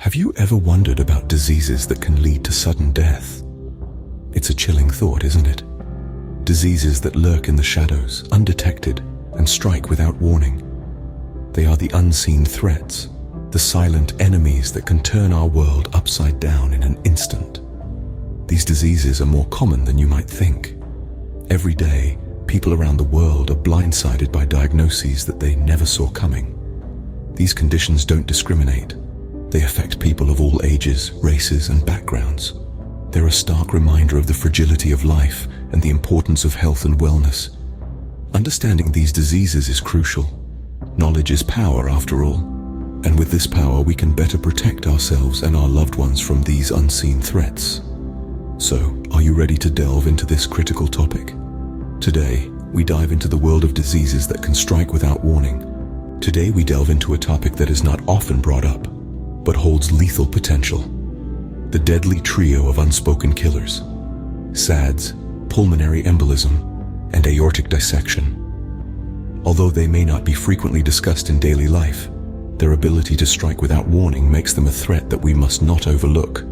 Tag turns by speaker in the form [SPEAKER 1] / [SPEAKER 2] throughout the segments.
[SPEAKER 1] Have you ever wondered about diseases that can lead to sudden death? It's a chilling thought, isn't it? Diseases that lurk in the shadows, undetected, and strike without warning. They are the unseen threats, the silent enemies that can turn our world upside down in an instant. These diseases are more common than you might think. Every day, people around the world are blindsided by diagnoses that they never saw coming. These conditions don't discriminate. They affect people of all ages, races, and backgrounds. They're a stark reminder of the fragility of life and the importance of health and wellness. Understanding these diseases is crucial. Knowledge is power, after all. And with this power, we can better protect ourselves and our loved ones from these unseen threats. So, are you ready to delve into this critical topic? Today, we dive into the world of diseases that can strike without warning. Today, we delve into a topic that is not often brought up, but holds lethal potential. The deadly trio of unspoken killers: SADS, pulmonary embolism, and aortic dissection. Although they may not be frequently discussed in daily life, their ability to strike without warning makes them a threat that we must not overlook.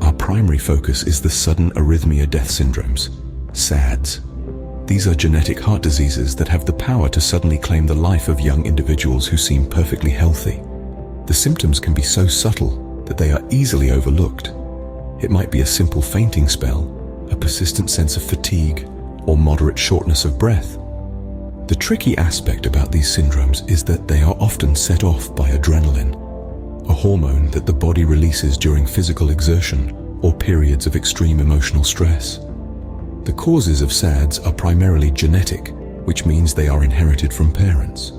[SPEAKER 1] Our primary focus is the sudden arrhythmia death syndromes, SADS. These are genetic heart diseases that have the power to suddenly claim the life of young individuals who seem perfectly healthy. The symptoms can be so subtle that they are easily overlooked. It might be a simple fainting spell, a persistent sense of fatigue, or moderate shortness of breath. The tricky aspect about these syndromes is that they are often set off by adrenaline, a hormone that the body releases during physical exertion or periods of extreme emotional stress. The causes of SADS are primarily genetic, which means they are inherited from parents.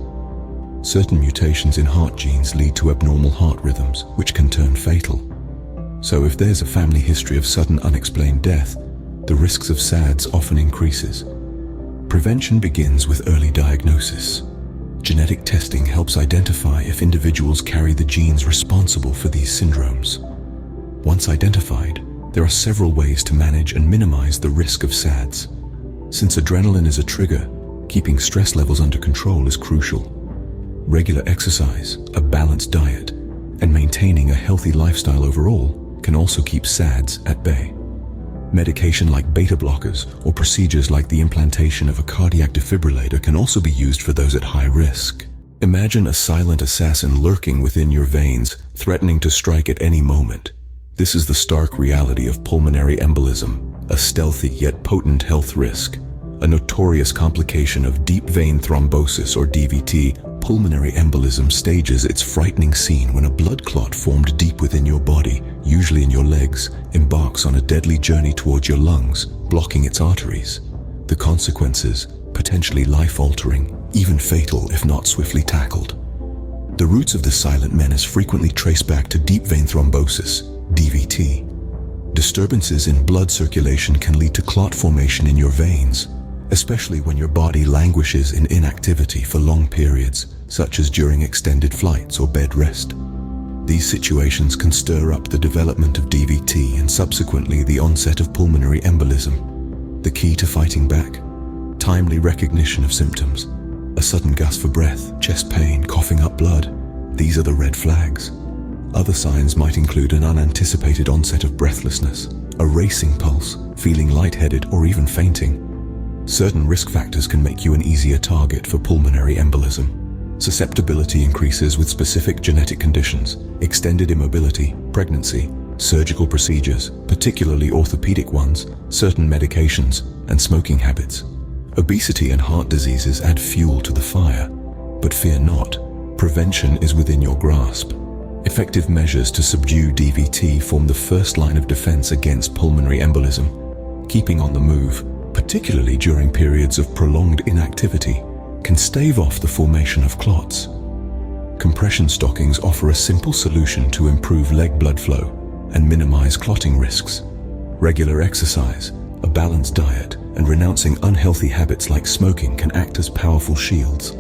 [SPEAKER 1] Certain mutations in heart genes lead to abnormal heart rhythms, which can turn fatal. So if there's a family history of sudden unexplained death, the risks of SADS often increases. Prevention begins with early diagnosis. Genetic testing helps identify if individuals carry the genes responsible for these syndromes. Once identified, there are several ways to manage and minimize the risk of SADS. Since adrenaline is a trigger, keeping stress levels under control is crucial. Regular exercise, a balanced diet, and maintaining a healthy lifestyle overall can also keep SADS at bay. Medication like beta blockers or procedures like the implantation of a cardiac defibrillator can also be used for those at high risk. Imagine a silent assassin lurking within your veins, threatening to strike at any moment. This is the stark reality of pulmonary embolism, a stealthy yet potent health risk. A notorious complication of deep vein thrombosis, or DVT, pulmonary embolism stages its frightening scene when a blood clot formed deep within your body, usually in your legs, embarks on a deadly journey towards your lungs, blocking its arteries. The consequences, potentially life-altering, even fatal if not swiftly tackled. The roots of this silent menace frequently trace back to deep vein thrombosis, DVT. Disturbances in blood circulation can lead to clot formation in your veins, especially when your body languishes in inactivity for long periods, such as during extended flights or bed rest. These situations can stir up the development of DVT and subsequently the onset of pulmonary embolism. The key to fighting back: timely recognition of symptoms. A sudden gasp for breath, chest pain, coughing up blood. These are the red flags. Other signs might include an unanticipated onset of breathlessness, a racing pulse, feeling lightheaded, or even fainting. Certain risk factors can make you an easier target for pulmonary embolism. Susceptibility increases with specific genetic conditions, extended immobility, pregnancy, surgical procedures, particularly orthopedic ones, certain medications, and smoking habits. Obesity and heart diseases add fuel to the fire. But fear not, prevention is within your grasp. Effective measures to subdue DVT form the first line of defense against pulmonary embolism. Keeping on the move, particularly during periods of prolonged inactivity, can stave off the formation of clots. Compression stockings offer a simple solution to improve leg blood flow and minimize clotting risks. Regular exercise, a balanced diet, and renouncing unhealthy habits like smoking can act as powerful shields.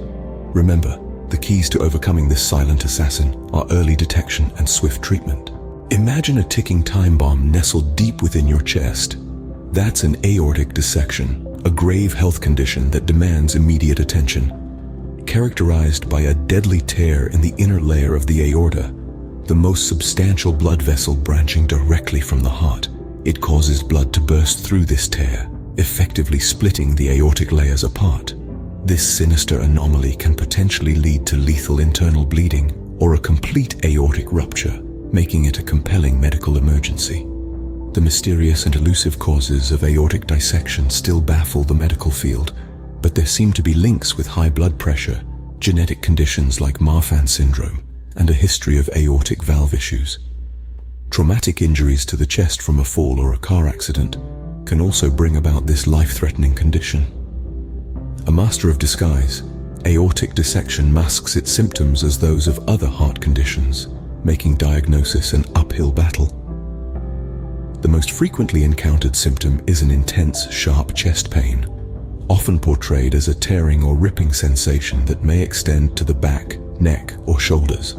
[SPEAKER 1] Remember, the keys to overcoming this silent assassin are early detection and swift treatment. Imagine a ticking time bomb nestled deep within your chest. That's an aortic dissection, a grave health condition that demands immediate attention. Characterized by a deadly tear in the inner layer of the aorta, the most substantial blood vessel branching directly from the heart. It causes blood to burst through this tear, effectively splitting the aortic layers apart. This sinister anomaly can potentially lead to lethal internal bleeding or a complete aortic rupture, making it a compelling medical emergency. The mysterious and elusive causes of aortic dissection still baffle the medical field, but there seem to be links with high blood pressure, genetic conditions like Marfan syndrome, and a history of aortic valve issues. Traumatic injuries to the chest from a fall or a car accident can also bring about this life-threatening condition. A master of disguise, aortic dissection masks its symptoms as those of other heart conditions, making diagnosis an uphill battle. The most frequently encountered symptom is an intense, sharp chest pain, often portrayed as a tearing or ripping sensation that may extend to the back, neck, or shoulders.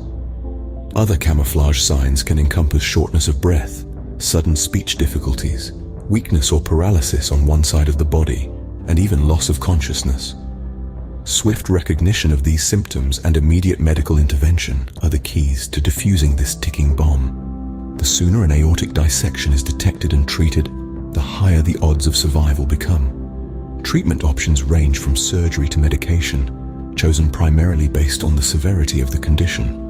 [SPEAKER 1] Other camouflage signs can encompass shortness of breath, sudden speech difficulties, weakness or paralysis on one side of the body, and even loss of consciousness. Swift recognition of these symptoms and immediate medical intervention are the keys to defusing this ticking bomb. The sooner an aortic dissection is detected and treated, the higher the odds of survival become. Treatment options range from surgery to medication, chosen primarily based on the severity of the condition.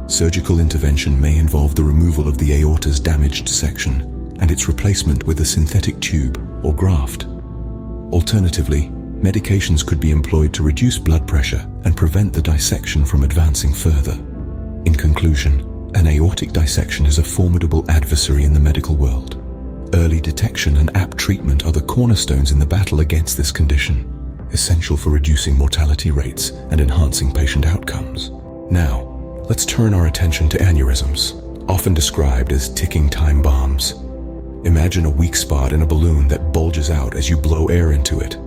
[SPEAKER 1] Surgical intervention may involve the removal of the aorta's damaged section and its replacement with a synthetic tube or graft. Alternatively, medications could be employed to reduce blood pressure and prevent the dissection from advancing further. In conclusion, an aortic dissection is a formidable adversary in the medical world. Early detection and apt treatment are the cornerstones in the battle against this condition, essential for reducing mortality rates and enhancing patient outcomes. Now, let's turn our attention to aneurysms, often described as ticking time bombs. Imagine a weak spot in a balloon that bulges out as you blow air into it.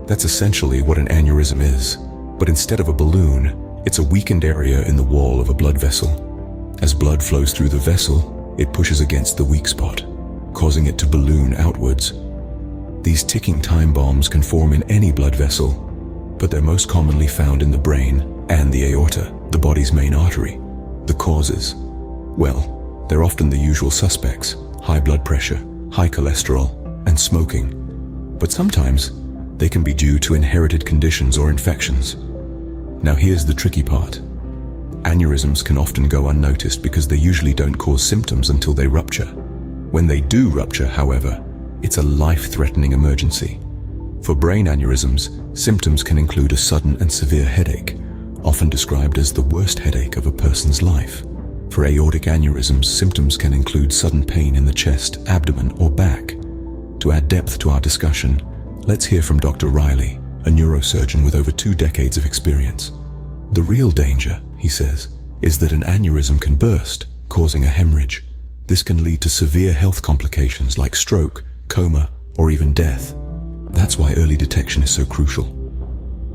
[SPEAKER 1] That's essentially what an aneurysm is, but instead of a balloon, it's a weakened area in the wall of a blood vessel. As blood flows through the vessel, it pushes against the weak spot, causing it to balloon outwards. These ticking time bombs can form in any blood vessel, but they're most commonly found in the brain and the aorta, the body's main artery. The causes? Well, they're often the usual suspects: high blood pressure, high cholesterol, and smoking. But sometimes they can be due to inherited conditions or infections. Now here's the tricky part. Aneurysms can often go unnoticed because they usually don't cause symptoms until they rupture. When they do rupture, however, it's a life-threatening emergency. For brain aneurysms, symptoms can include a sudden and severe headache, often described as the worst headache of a person's life. For aortic aneurysms, symptoms can include sudden pain in the chest, abdomen, or back. To add depth to our discussion, let's hear from Dr. Riley, a neurosurgeon with over 2 decades of experience. The real danger, he says, is that an aneurysm can burst, causing a hemorrhage. This can lead to severe health complications like stroke, coma, or even death. That's why early detection is so crucial.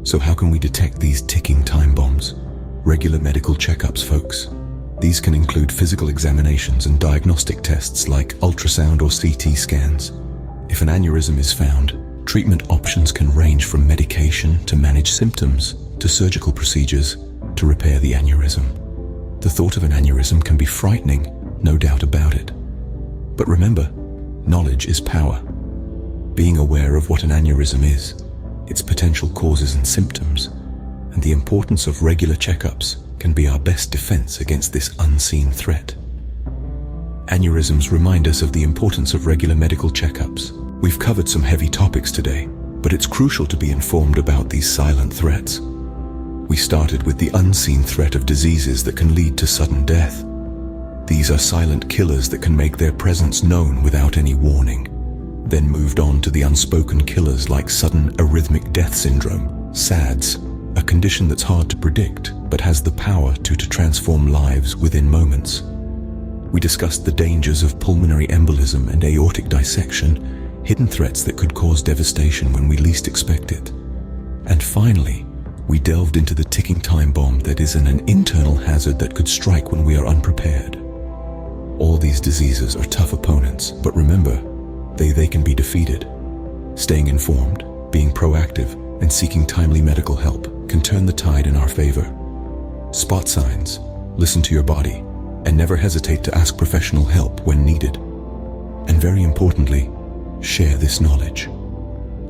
[SPEAKER 1] So how can we detect these ticking time bombs? Regular medical checkups, folks. These can include physical examinations and diagnostic tests like ultrasound or CT scans. If an aneurysm is found, treatment options can range from medication to manage symptoms, to surgical procedures to repair the aneurysm. The thought of an aneurysm can be frightening, no doubt about it. But remember, knowledge is power. Being aware of what an aneurysm is, its potential causes and symptoms, and the importance of regular checkups can be our best defense against this unseen threat. Aneurysms remind us of the importance of regular medical checkups. We've covered some heavy topics today, but it's crucial to be informed about these silent threats. We started with the unseen threat of diseases that can lead to sudden death. These are silent killers that can make their presence known without any warning. Then moved on to the unspoken killers like sudden arrhythmic death syndrome, SADS, a condition that's hard to predict but has the power to transform lives within moments. We discussed the dangers of pulmonary embolism and aortic dissection, hidden threats that could cause devastation when we least expect it. And finally, we delved into the ticking time bomb that is an internal hazard that could strike when we are unprepared. All these diseases are tough opponents, but remember, they can be defeated. Staying informed, being proactive, and seeking timely medical help can turn the tide in our favor. Spot signs, listen to your body, And never hesitate to ask professional help when needed. And very importantly, share this knowledge.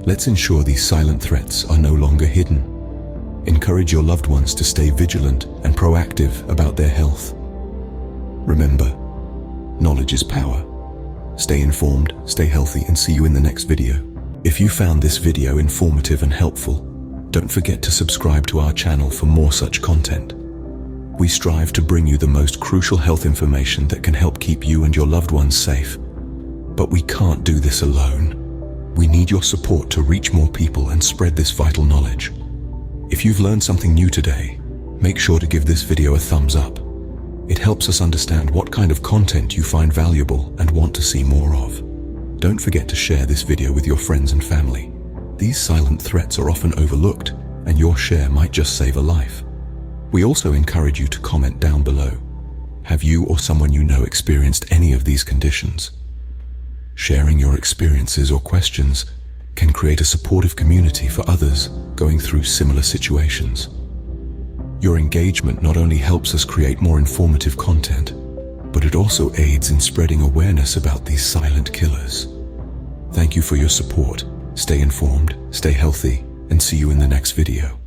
[SPEAKER 1] Let's ensure these silent threats are no longer hidden. Encourage your loved ones to stay vigilant and proactive about their health. Remember, knowledge is power. Stay informed, stay healthy, and see you in the next video. If you found this video informative and helpful, don't forget to subscribe to our channel for more such content. We strive to bring you the most crucial health information that can help keep you and your loved ones safe. But we can't do this alone. We need your support to reach more people and spread this vital knowledge. If you've learned something new today, make sure to give this video a thumbs up. It helps us understand what kind of content you find valuable and want to see more of. Don't forget to share this video with your friends and family. These silent threats are often overlooked, and your share might just save a life. We also encourage you to comment down below. Have you or someone you know experienced any of these conditions? Sharing your experiences or questions can create a supportive community for others going through similar situations. Your engagement not only helps us create more informative content, but it also aids in spreading awareness about these silent killers. Thank you for your support. Stay informed, stay healthy, and see you in the next video.